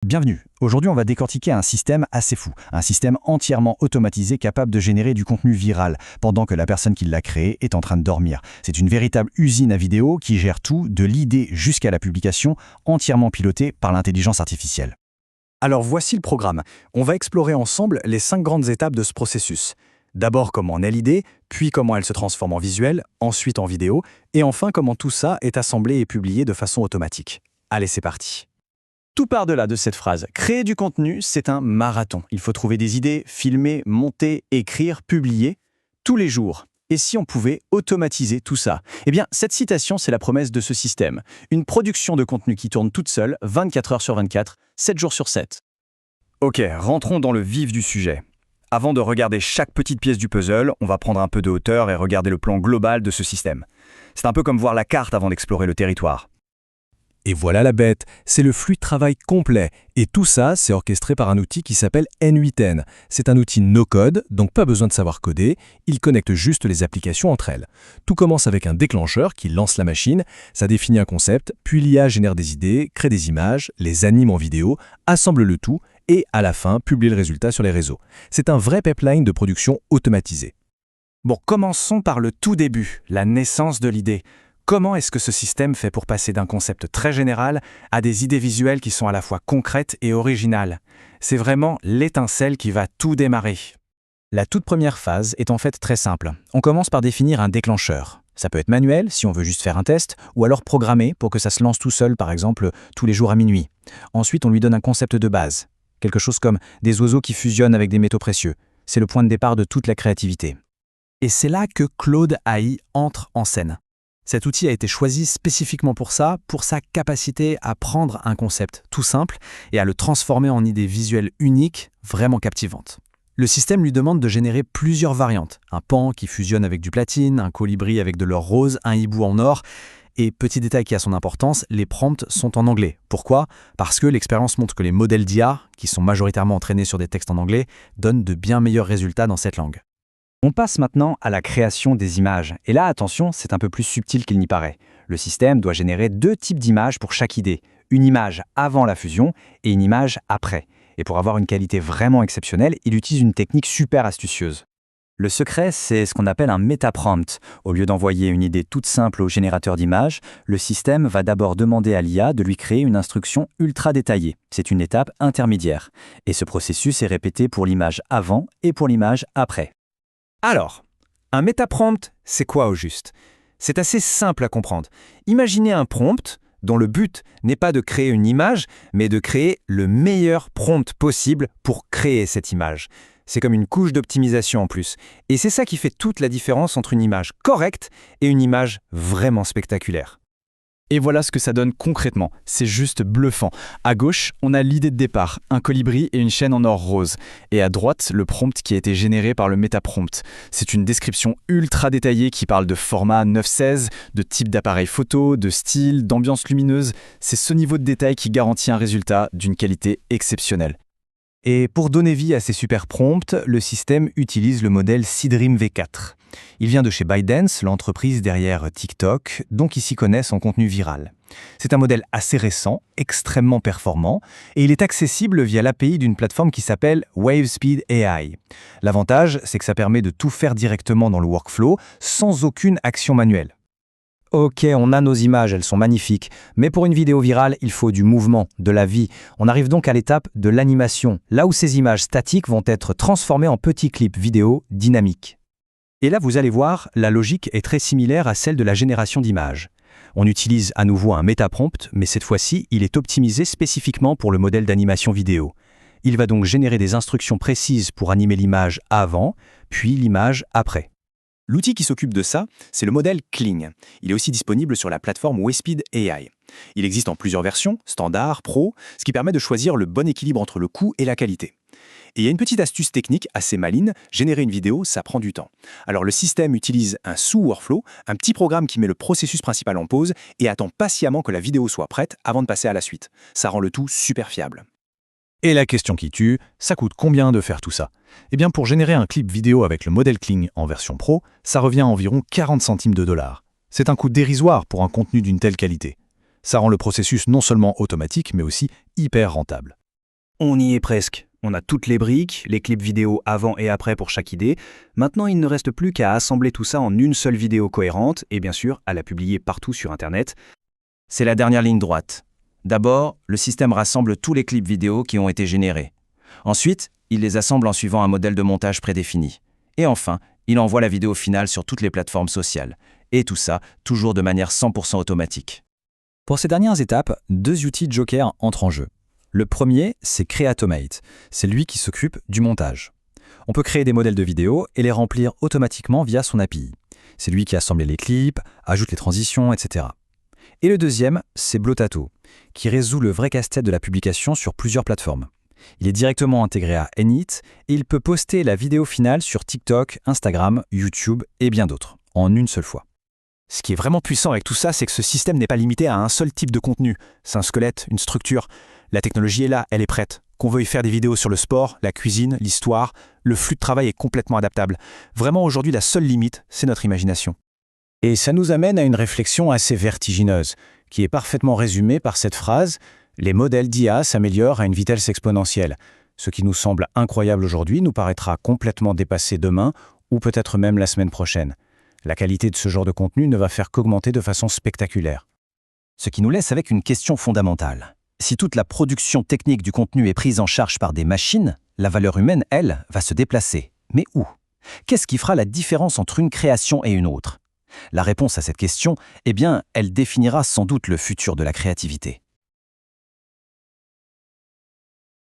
Bienvenue. Aujourd'hui, on va décortiquer un système assez fou, un système entièrement automatisé capable de générer du contenu viral pendant que la personne qui l'a créé est en train de dormir. C'est une véritable usine à vidéo qui gère tout, de l'idée jusqu'à la publication, entièrement pilotée par l'intelligence artificielle. Alors voici le programme. On va explorer ensemble les 5 grandes étapes de ce processus. D'abord comment naît l'idée, puis comment elle se transforme en visuel, ensuite en vidéo, et enfin comment tout ça est assemblé et publié de façon automatique. Allez, c'est parti. Tout part de là, de cette phrase. Créer du contenu, c'est un marathon. Il faut trouver des idées, filmer, monter, écrire, publier, tous les jours. Et si on pouvait automatiser tout ça? Eh bien, cette citation, c'est la promesse de ce système. Une production de contenu qui tourne toute seule, 24 heures sur 24, 7 jours sur 7. Ok, rentrons dans le vif du sujet. Avant de regarder chaque petite pièce du puzzle, on va prendre un peu de hauteur et regarder le plan global de ce système. C'est un peu comme voir la carte avant d'explorer le territoire. Et voilà la bête, c'est le flux de travail complet. Et tout ça, c'est orchestré par un outil qui s'appelle N8N. C'est un outil no-code, donc pas besoin de savoir coder, il connecte juste les applications entre elles. Tout commence avec un déclencheur qui lance la machine, ça définit un concept, puis l'IA génère des idées, crée des images, les anime en vidéo, assemble le tout et, à la fin, publie le résultat sur les réseaux. C'est un vrai pipeline de production automatisé. Bon, commençons par le tout début, la naissance de l'idée. Comment est-ce que ce système fait pour passer d'un concept très général à des idées visuelles qui sont à la fois concrètes et originales? C'est vraiment l'étincelle qui va tout démarrer. La toute première phase est en fait très simple. On commence par définir un déclencheur. Ça peut être manuel, si on veut juste faire un test, ou alors programmé pour que ça se lance tout seul, par exemple, tous les jours à minuit. Ensuite, on lui donne un concept de base. Quelque chose comme des oiseaux qui fusionnent avec des métaux précieux. C'est le point de départ de toute la créativité. Et c'est là que Claude AI entre en scène. Cet outil a été choisi spécifiquement pour ça, pour sa capacité à prendre un concept tout simple et à le transformer en idées visuelles uniques, vraiment captivantes. Le système lui demande de générer plusieurs variantes. Un paon qui fusionne avec du platine, un colibri avec de l'or rose, un hibou en or. Et petit détail qui a son importance, les prompts sont en anglais. Pourquoi? Parce que l'expérience montre que les modèles d'IA, qui sont majoritairement entraînés sur des textes en anglais, donnent de bien meilleurs résultats dans cette langue. On passe maintenant à la création des images. Et là, attention, c'est un peu plus subtil qu'il n'y paraît. Le système doit générer 2 types d'images pour chaque idée. Une image avant la fusion et une image après. Et pour avoir une qualité vraiment exceptionnelle, il utilise une technique super astucieuse. Le secret, c'est ce qu'on appelle un métaprompt. Au lieu d'envoyer une idée toute simple au générateur d'images, le système va d'abord demander à l'IA de lui créer une instruction ultra détaillée. C'est une étape intermédiaire. Et ce processus est répété pour l'image avant et pour l'image après. Alors, un métaprompt, c'est quoi au juste? C'est assez simple à comprendre. Imaginez un prompt dont le but n'est pas de créer une image, mais de créer le meilleur prompt possible pour créer cette image. C'est comme une couche d'optimisation en plus. Et c'est ça qui fait toute la différence entre une image correcte et une image vraiment spectaculaire. Et voilà ce que ça donne concrètement. C'est juste bluffant. À gauche, on a l'idée de départ, un colibri et une chaîne en or rose. Et à droite, le prompt qui a été généré par le métaprompt. C'est une description ultra détaillée qui parle de format 9:16, de type d'appareil photo, de style, d'ambiance lumineuse. C'est ce niveau de détail qui garantit un résultat d'une qualité exceptionnelle. Et pour donner vie à ces super prompts, le système utilise le modèle Seedream V4. Il vient de chez ByteDance, l'entreprise derrière TikTok, donc ils s'y connaissent en contenu viral. C'est un modèle assez récent, extrêmement performant, et il est accessible via l'API d'une plateforme qui s'appelle WaveSpeed AI. L'avantage, c'est que ça permet de tout faire directement dans le workflow, sans aucune action manuelle. Ok, on a nos images, elles sont magnifiques, mais pour une vidéo virale, il faut du mouvement, de la vie. On arrive donc à l'étape de l'animation, là où ces images statiques vont être transformées en petits clips vidéo dynamiques. Et là, vous allez voir, la logique est très similaire à celle de la génération d'images. On utilise à nouveau un métaprompt, mais cette fois-ci, il est optimisé spécifiquement pour le modèle d'animation vidéo. Il va donc générer des instructions précises pour animer l'image avant, puis l'image après. L'outil qui s'occupe de ça, c'est le modèle Kling. Il est aussi disponible sur la plateforme WaveSpeed AI. Il existe en plusieurs versions, standard, pro, ce qui permet de choisir le bon équilibre entre le coût et la qualité. Et il y a une petite astuce technique assez maligne, générer une vidéo, ça prend du temps. Alors le système utilise un sous-workflow, un petit programme qui met le processus principal en pause et attend patiemment que la vidéo soit prête avant de passer à la suite. Ça rend le tout super fiable. Et la question qui tue, ça coûte combien de faire tout ça? Eh bien pour générer un clip vidéo avec le modèle Kling en version pro, ça revient à environ 40 centimes de dollars. C'est un coût dérisoire pour un contenu d'une telle qualité. Ça rend le processus non seulement automatique, mais aussi hyper rentable. On y est presque. On a toutes les briques, les clips vidéo avant et après pour chaque idée. Maintenant, il ne reste plus qu'à assembler tout ça en une seule vidéo cohérente et bien sûr à la publier partout sur Internet. C'est la dernière ligne droite. D'abord, le système rassemble tous les clips vidéo qui ont été générés. Ensuite, il les assemble en suivant un modèle de montage prédéfini. Et enfin, il envoie la vidéo finale sur toutes les plateformes sociales. Et tout ça, toujours de manière 100% automatique. Pour ces dernières étapes, 2 outils Joker entrent en jeu. Le premier, c'est Creatomate. C'est lui qui s'occupe du montage. On peut créer des modèles de vidéos et les remplir automatiquement via son API. C'est lui qui assemble les clips, ajoute les transitions, etc. Et le deuxième, c'est Blotato, qui résout le vrai casse-tête de la publication sur plusieurs plateformes. Il est directement intégré à Enit et il peut poster la vidéo finale sur TikTok, Instagram, YouTube et bien d'autres, en une seule fois. Ce qui est vraiment puissant avec tout ça, c'est que ce système n'est pas limité à un seul type de contenu. C'est un squelette, une structure. La technologie est là, elle est prête. Qu'on veuille faire des vidéos sur le sport, la cuisine, l'histoire, le flux de travail est complètement adaptable. Vraiment, aujourd'hui, la seule limite, c'est notre imagination. Et ça nous amène à une réflexion assez vertigineuse, qui est parfaitement résumée par cette phrase « Les modèles d'IA s'améliorent à une vitesse exponentielle. Ce qui nous semble incroyable aujourd'hui nous paraîtra complètement dépassé demain ou peut-être même la semaine prochaine. La qualité de ce genre de contenu ne va faire qu'augmenter de façon spectaculaire. » Ce qui nous laisse avec une question fondamentale. Si toute la production technique du contenu est prise en charge par des machines, la valeur humaine, elle, va se déplacer. Mais où? Qu'est-ce qui fera la différence entre une création et une autre? La réponse à cette question, eh bien, elle définira sans doute le futur de la créativité.